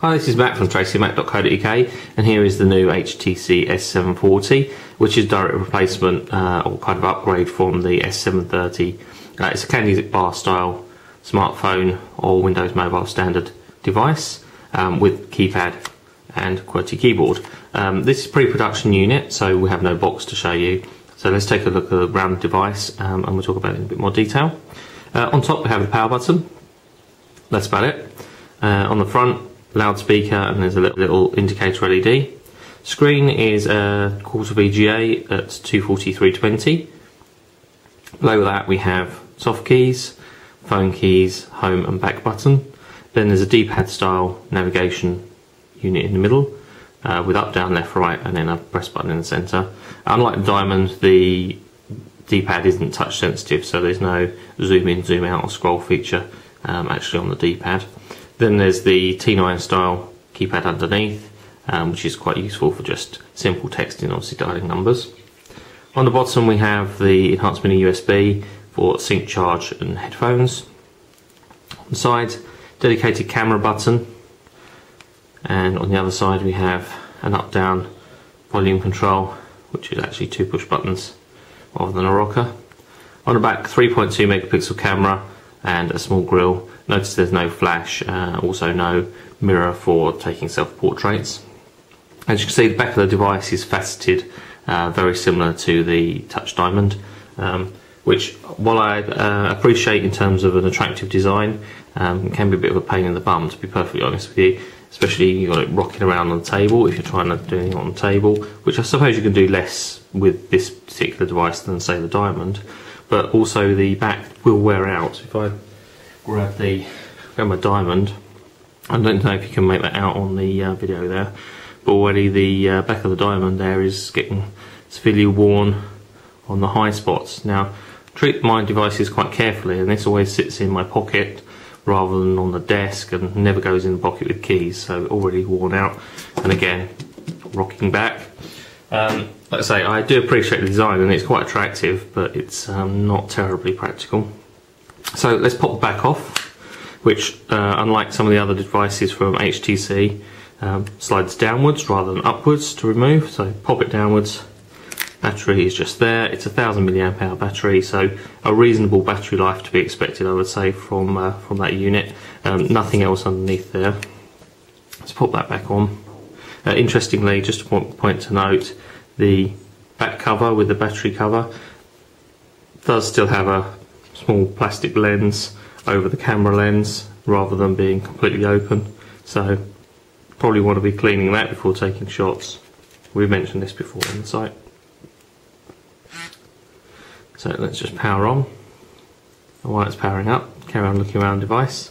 Hi, this is Matt from tracymac.co.uk, and here is the new HTC S740, which is a direct replacement or kind of upgrade from the S730. It's a candy bar style smartphone or Windows Mobile standard device with keypad and QWERTY keyboard. This is a pre-production unit, so we have no box to show you. So let's take a look around the device and we'll talk about it in a bit more detail. On top we have the power button. That's about it. On the front, loudspeaker, and there's a little indicator LED. Screen is a quarter VGA at 240/320. Below that we have soft keys, phone keys, home and back button. Then there's a D-pad style navigation unit in the middle with up, down, left, right, and then a press button in the centre. Unlike the Diamond, the D-pad isn't touch sensitive, so there's no zoom in, zoom out or scroll feature actually on the D-pad. Then there's the T9 style keypad underneath, which is quite useful for just simple texting, obviously dialing numbers. On the bottom we have the enhanced mini USB for sync charge and headphones. On the side, dedicated camera button, and on the other side we have an up-down volume control, which is actually 2 push buttons rather than a rocker. On the back, 3.2 megapixel camera and a small grille. Notice there's no flash, also no mirror for taking self-portraits. As you can see, the back of the device is faceted, very similar to the Touch Diamond, which, while I appreciate in terms of an attractive design, can be a bit of a pain in the bum, to be perfectly honest with you. Especially you've got it rocking around on the table if you're trying to do anything on the table, which I suppose you can do less with this particular device than, say, the Diamond. But also the back will wear out. If I grab my Diamond, I don't know if you can make that out on the video there, but already the back of the Diamond there is getting severely worn on the high spots. Now, I treat my devices quite carefully, and this always sits in my pocket rather than on the desk and never goes in the pocket with keys, so already worn out, and again rocking back. Like I say, I do appreciate the design and it's quite attractive, but it's not terribly practical. So let's pop the back off, which unlike some of the other devices from HTC, slides downwards rather than upwards to remove. So pop it downwards. Battery is just there. It's a 1000 milliamp hour battery, so a reasonable battery life to be expected, I would say, from that unit. Nothing else underneath there. Let's pop that back on. Interestingly, just a point to note, the back cover with the battery cover does still have a small plastic lens over the camera lens rather than being completely open, so probably want to be cleaning that before taking shots. We've mentioned this before on the site. So let's just power on, and while it's powering up, carry on looking around the device.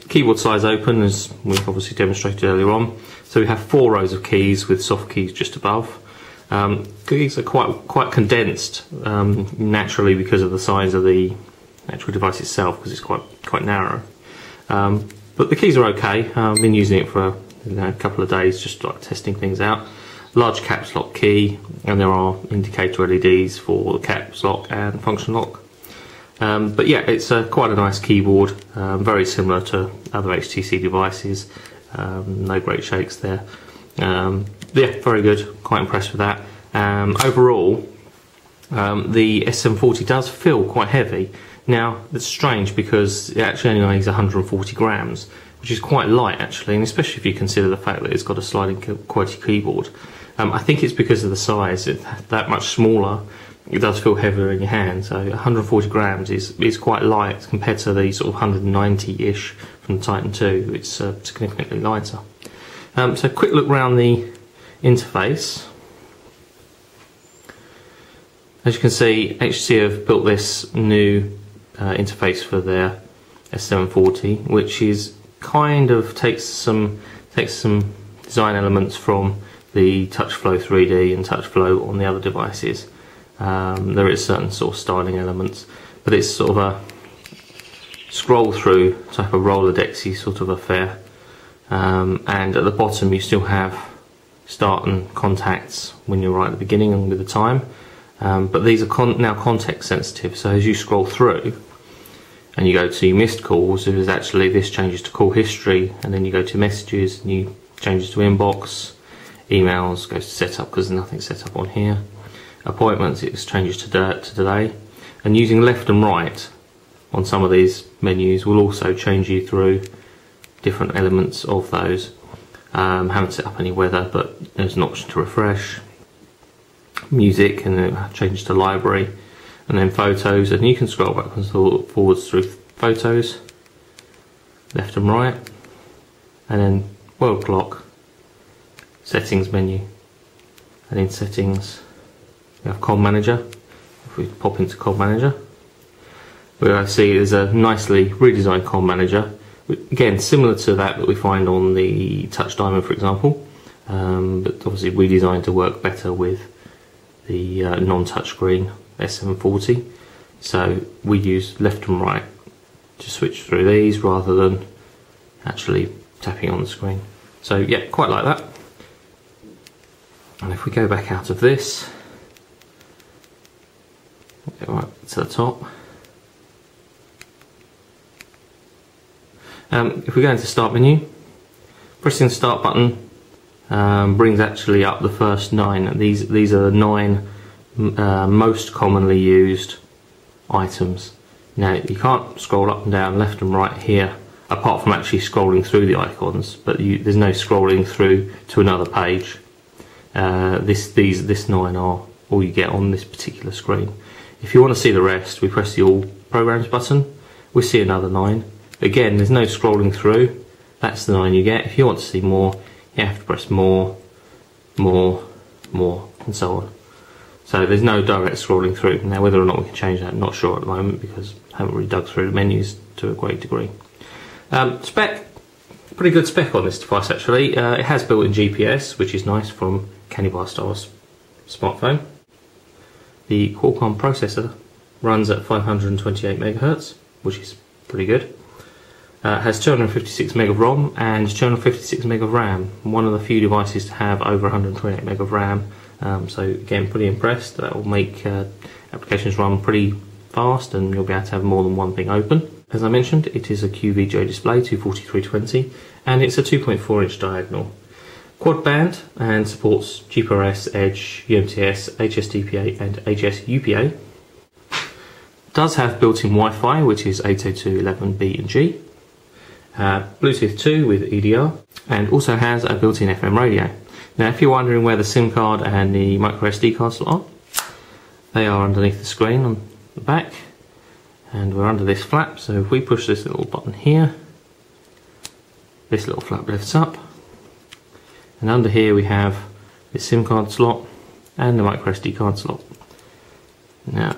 Keyboard size open, as we've obviously demonstrated earlier on. So we have 4 rows of keys with soft keys just above. Keys are quite condensed naturally because of the size of the actual device itself, because it's quite narrow. But the keys are okay. I've been using it for a couple of days, just like testing things out. Large caps lock key, and there are indicator LEDs for the caps lock and function lock. But yeah, it's quite a nice keyboard, very similar to other HTC devices. No great shakes there. Yeah, very good. Quite impressed with that. Overall, the S740 does feel quite heavy. Now, that's strange because it actually only weighs 140 grams, which is quite light actually, and especially if you consider the fact that it's got a sliding QWERTY keyboard. I think it's because of the size. It's that much smaller, it does feel heavier in your hand. So 140 grams is quite light compared to the sort of 190-ish from the Titan 2. It's significantly lighter. So quick look around the interface. As you can see, HTC have built this new interface for their S740, which is kind of takes some design elements from the TouchFlow 3D and TouchFlow on the other devices. There is certain sort of styling elements, but it's sort of a scroll through type of Rolodexy sort of affair. And at the bottom you still have start and contacts when you're right at the beginning and with the time. But these are now context sensitive, so as you scroll through, and you go to missed calls, it is actually, this changes to call history, and then you go to messages and you changes to inbox, emails goes to setup because there's nothing set up on here, appointments it changes to today, and using left and right on some of these menus will also change you through different elements of those. Haven't set up any weather, but there's an option to refresh. Music, and then change to library, and then photos, and you can scroll backwards and forwards through photos, left and right, and then world clock, settings menu, and in settings we have comm manager. If we pop into comm manager, we see there's a nicely redesigned comm manager, again similar to that we find on the Touch Diamond, for example, but obviously redesigned to work better with the non-touchscreen S740. So we use left and right to switch through these rather than actually tapping on the screen. So yeah, quite like that. And if we go back out of this, get right to the top. If we go into start menu, pressing the start button brings actually up the first 9. These are the 9 most commonly used items. Now you can't scroll up and down, left and right here, apart from actually scrolling through the icons, but there's no scrolling through to another page. This 9 are all you get on this particular screen. If you want to see the rest, we press the All Programs button, we see another 9. Again, there's no scrolling through, that's the 9 you get. If you want to see more, you have to press more, and so on. So there's no direct scrolling through. Now whether or not we can change that, I'm not sure at the moment, because I haven't really dug through the menus to a great degree. Spec, pretty good spec on this device actually. It has built-in GPS, which is nice from Candy Bar Style's smartphone. The Qualcomm processor runs at 528 MHz, which is pretty good. Has 256 meg of ROM and 256 meg of RAM. One of the few devices to have over 128 meg of RAM. So again, pretty impressed. That will make applications run pretty fast, and you'll be able to have more than one thing open. As I mentioned, it is a QVGA display, 240x320, and it's a 2.4 inch diagonal. Quad band, and supports GPRS, Edge, UMTS, HSDPA and HSUPA. Does have built-in Wi-Fi, which is 802.11b and G. Bluetooth 2 with EDR, and also has a built-in FM radio. Now if you're wondering where the SIM card and the micro SD card slot are, they are underneath the screen on the back, and we're under this flap. So if we push this little button here, this little flap lifts up, and under here we have the SIM card slot and the micro SD card slot. Now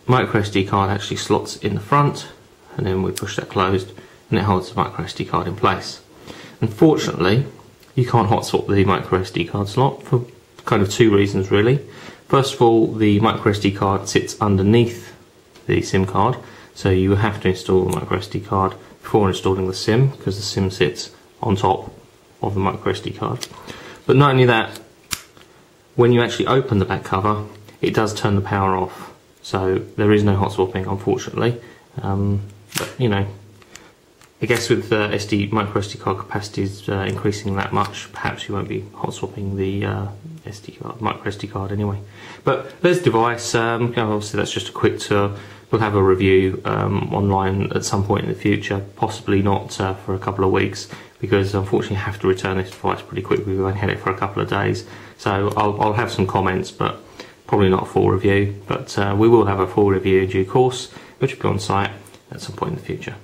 micro SD card actually slots in the front, and then we push that closed and it holds the micro SD card in place. Unfortunately, you can't hot swap the micro SD card slot for kind of 2 reasons really. First of all, the micro SD card sits underneath the SIM card, so you have to install the micro SD card before installing the SIM, because the SIM sits on top of the micro SD card. But not only that, when you actually open the back cover, it does turn the power off, so there is no hot swapping, unfortunately. But you know, I guess with micro SD card capacities increasing that much, perhaps you won't be hot swapping the micro SD card anyway. But there's the device. Obviously that's just a quick tour. We'll have a review online at some point in the future, possibly not for a couple of weeks, because unfortunately I have to return this device pretty quickly. We've only had it for a couple of days, so I'll have some comments, but probably not a full review. But we will have a full review in due course, which will be on site at some point in the future.